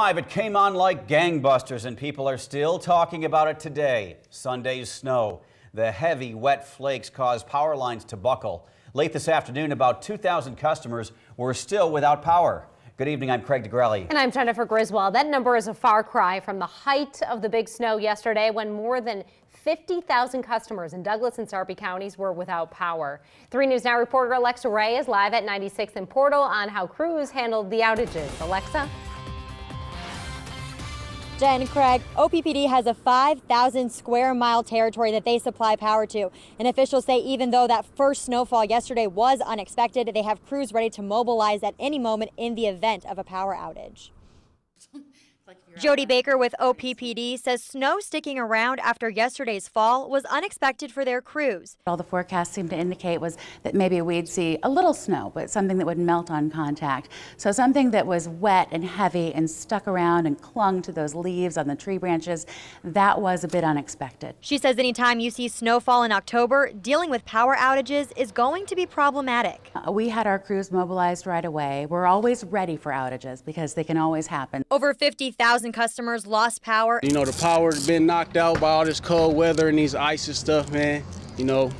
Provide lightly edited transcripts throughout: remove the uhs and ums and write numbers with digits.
It came on like gangbusters and people are still talking about it today. Sunday's snow. The heavy, wet flakes caused power lines to buckle. Late this afternoon, about 2,000 customers were still without power. Good evening, I'm Craig DeGrelli. And I'm Jennifer Griswold. That number is a far cry from the height of the big snow yesterday when more than 50,000 customers in Douglas and Sarpy counties were without power. 3 News Now reporter Alexa Ray is live at 96th and Portal on how crews handled the outages. Alexa? Jen, Craig, OPPD has a 5,000 square mile territory that they supply power to. And officials say even though that first snowfall yesterday was unexpected, they have crews ready to mobilize at any moment in the event of a power outage. Jody Baker with OPPD says snow sticking around after yesterday's fall was unexpected for their crews. All the forecasts seemed to indicate was that maybe we'd see a little snow, but something that would melt on contact. So something that was wet and heavy and stuck around and clung to those leaves on the tree branches, that was a bit unexpected. She says anytime you see snowfall in October, dealing with power outages is going to be problematic. We had our crews mobilized right away. We're always ready for outages because they can always happen. Over 50,000 customers lost power. You know, the power's been knocked out by all this cold weather and these ice and stuff, man. You know,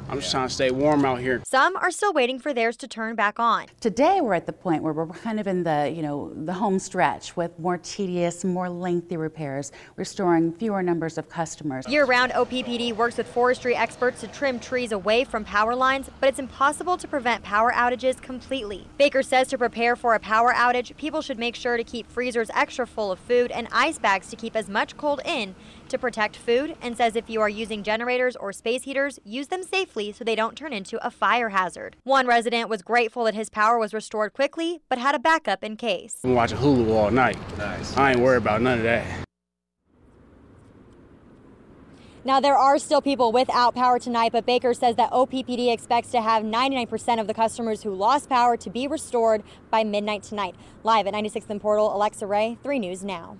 I'm just trying to stay warm out here. Some are still waiting for theirs to turn back on. Today we're at the point where we're kind of in the, the home stretch with more tedious, more lengthy repairs, restoring fewer numbers of customers. Year-round, OPPD works with forestry experts to trim trees away from power lines, but it's impossible to prevent power outages completely. Baker says to prepare for a power outage, people should make sure to keep freezers extra full of food and ice bags to keep as much cold in to protect food, and says if you are using generators or space heaters, use them safely so they don't turn into a fire hazard. One resident was grateful that his power was restored quickly, but had a backup in case. I'm watching Hulu all night. Nice. I ain't worried about none of that. Now, there are still people without power tonight, but Baker says that OPPD expects to have 99% of the customers who lost power to be restored by midnight tonight. Live at 96th and Portal, Alexa Ray, 3 News Now.